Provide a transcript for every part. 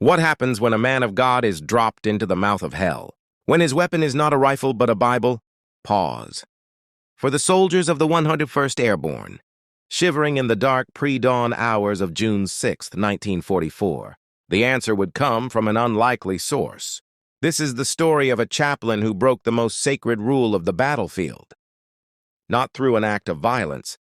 What happens when a man of God is dropped into the mouth of hell? When his weapon is not a rifle but a Bible? Pause. For the soldiers of the 101st Airborne, shivering in the dark pre-dawn hours of June 6, 1944, the answer would come from an unlikely source. This is the story of a chaplain who broke the most sacred rule of the battlefield. Not through an act of violence,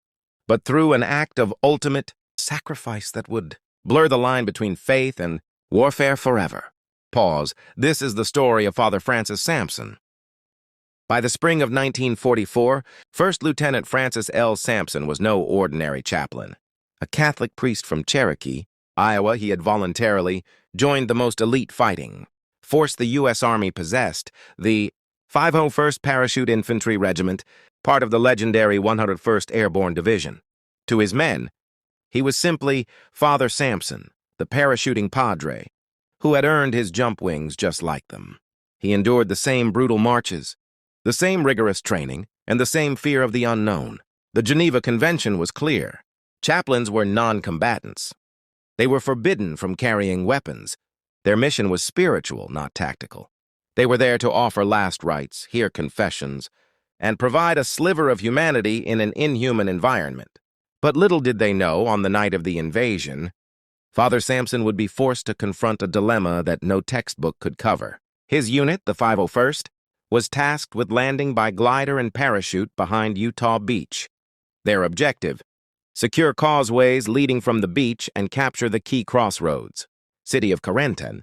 but through an act of ultimate sacrifice that would blur the line between faith and warfare forever. Pause. This is the story of Father Francis Sampson. By the spring of 1944, First Lieutenant Francis L. Sampson was no ordinary chaplain. A Catholic priest from Cherokee, Iowa, he had voluntarily joined the most elite fighting force the U.S. Army possessed, the 501st Parachute Infantry Regiment, part of the legendary 101st Airborne Division. To his men, he was simply Father Sampson, the parachuting padre, who had earned his jump wings just like them. He endured the same brutal marches, the same rigorous training, and the same fear of the unknown. The Geneva Convention was clear. Chaplains were non-combatants. They were forbidden from carrying weapons. Their mission was spiritual, not tactical. They were there to offer last rites, hear confessions, and provide a sliver of humanity in an inhuman environment. But little did they know, on the night of the invasion, Father Sampson would be forced to confront a dilemma that no textbook could cover. His unit, the 501st, was tasked with landing by glider and parachute behind Utah Beach. Their objective: secure causeways leading from the beach and capture the key crossroads, city of Carentan.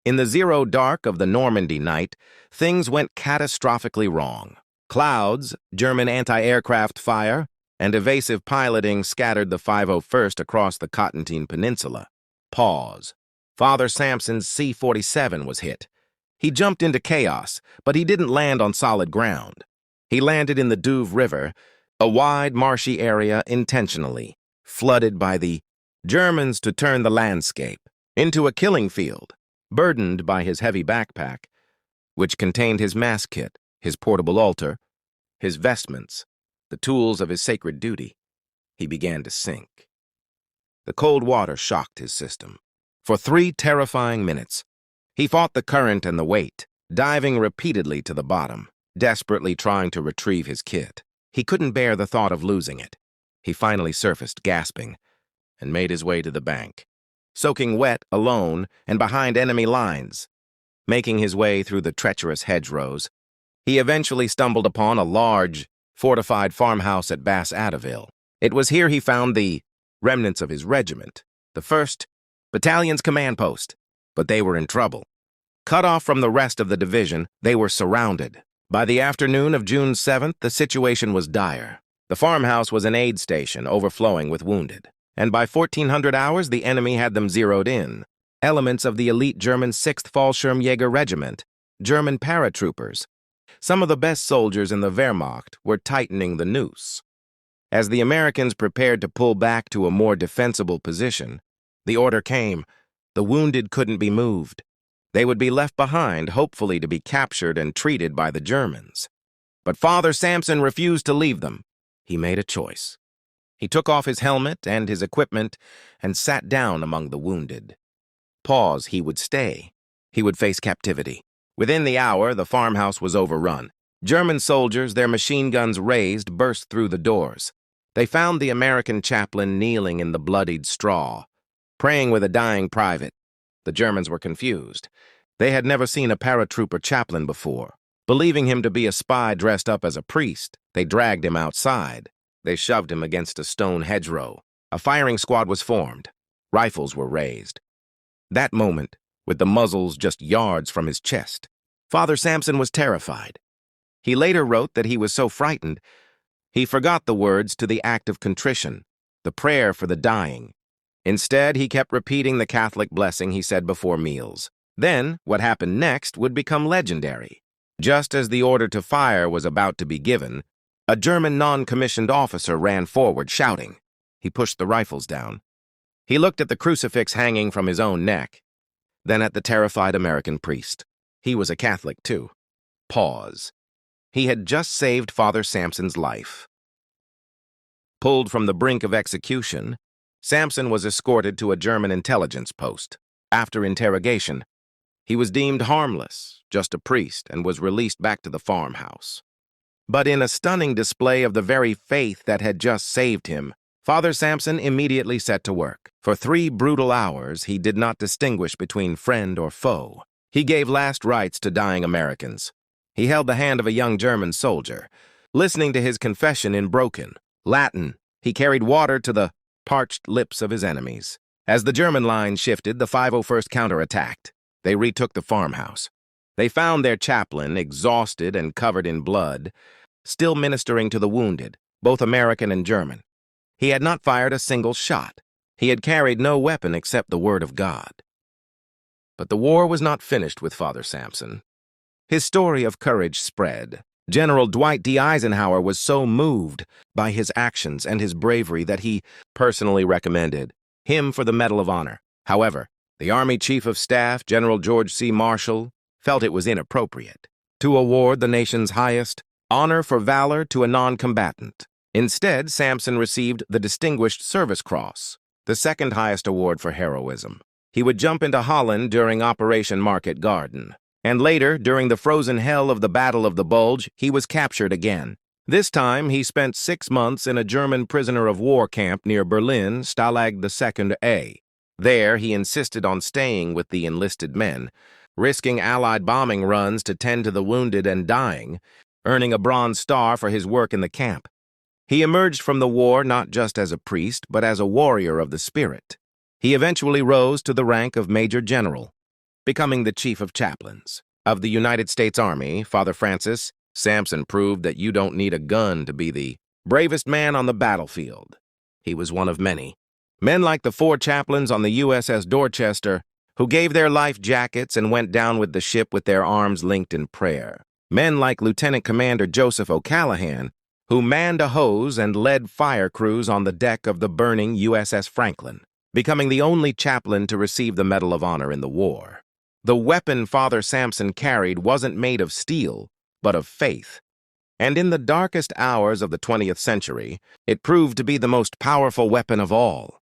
In the zero dark of the Normandy night, things went catastrophically wrong. Clouds, German anti-aircraft fire, and evasive piloting scattered the 501st across the Cotentin Peninsula. Pause. Father Sampson's C-47 was hit. He jumped into chaos, but he didn't land on solid ground. He landed in the Douve River, a wide, marshy area intentionally, flooded by the Germans to turn the landscape into a killing field, burdened by his heavy backpack, which contained his mass kit, his portable altar, his vestments, the tools of his sacred duty. He began to sink. The cold water shocked his system. For 3 terrifying minutes, he fought the current and the weight, diving repeatedly to the bottom, desperately trying to retrieve his kit. He couldn't bear the thought of losing it. He finally surfaced, gasping, and made his way to the bank, soaking wet, alone, and behind enemy lines. Making his way through the treacherous hedgerows, he eventually stumbled upon a large, fortified farmhouse at Bass Adaville. It was here he found the remnants of his regiment, the 1st Battalion's command post. But they were in trouble. Cut off from the rest of the division, they were surrounded. By the afternoon of June 7th, the situation was dire. The farmhouse was an aid station overflowing with wounded, and by 1400 hours, the enemy had them zeroed in. Elements of the elite German 6th Fallschirmjäger Regiment, German paratroopers, some of the best soldiers in the Wehrmacht, were tightening the noose. As the Americans prepared to pull back to a more defensible position, the order came: the wounded couldn't be moved. They would be left behind, hopefully to be captured and treated by the Germans. But Father Sampson refused to leave them. He made a choice. He took off his helmet and his equipment and sat down among the wounded. Pause. He would stay. He would face captivity. Within the hour, the farmhouse was overrun. German soldiers, their machine guns raised, burst through the doors. They found the American chaplain kneeling in the bloodied straw, praying with a dying private. The Germans were confused. They had never seen a paratrooper chaplain before. Believing him to be a spy dressed up as a priest, they dragged him outside. They shoved him against a stone hedgerow. A firing squad was formed. Rifles were raised. That moment, with the muzzles just yards from his chest, Father Sampson was terrified. He later wrote that he was so frightened, he forgot the words to the act of contrition, the prayer for the dying. Instead, he kept repeating the Catholic blessing he said before meals. Then, what happened next would become legendary. Just as the order to fire was about to be given, a German non-commissioned officer ran forward, shouting. He pushed the rifles down. He looked at the crucifix hanging from his own neck, then at the terrified American priest. He was a Catholic, too. Pause. He had just saved Father Sampson's life. Pulled from the brink of execution, Sampson was escorted to a German intelligence post. After interrogation, he was deemed harmless, just a priest, and was released back to the farmhouse. But in a stunning display of the very faith that had just saved him, Father Sampson immediately set to work. For 3 brutal hours, he did not distinguish between friend or foe. He gave last rites to dying Americans. He held the hand of a young German soldier. Listening to his confession in broken Latin, he carried water to the parched lips of his enemies. As the German line shifted, the 501st counterattacked. They retook the farmhouse. They found their chaplain, exhausted and covered in blood, still ministering to the wounded, both American and German. He had not fired a single shot. He had carried no weapon except the word of God. But the war was not finished with Father Sampson. His story of courage spread. General Dwight D. Eisenhower was so moved by his actions and his bravery that he personally recommended him for the Medal of Honor. However, the Army Chief of Staff, General George C. Marshall, felt it was inappropriate to award the nation's highest honor for valor to a non-combatant. Instead, Sampson received the Distinguished Service Cross, the second highest award for heroism. He would jump into Holland during Operation Market Garden, and later, during the frozen hell of the Battle of the Bulge, he was captured again. This time, he spent 6 months in a German prisoner of war camp near Berlin, Stalag II-A. There, he insisted on staying with the enlisted men, risking Allied bombing runs to tend to the wounded and dying, earning a Bronze Star for his work in the camp. He emerged from the war not just as a priest, but as a warrior of the spirit. He eventually rose to the rank of Major General, becoming the Chief of Chaplains of the United States Army. Father Francis Sampson proved that you don't need a gun to be the bravest man on the battlefield. He was one of many. Men like the 4 chaplains on the USS Dorchester, who gave their life jackets and went down with the ship with their arms linked in prayer. Men like Lieutenant Commander Joseph O'Callaghan, who manned a hose and led fire crews on the deck of the burning USS Franklin, becoming the only chaplain to receive the Medal of Honor in the war. The weapon Father Sampson carried wasn't made of steel, but of faith. And in the darkest hours of the 20th century, it proved to be the most powerful weapon of all.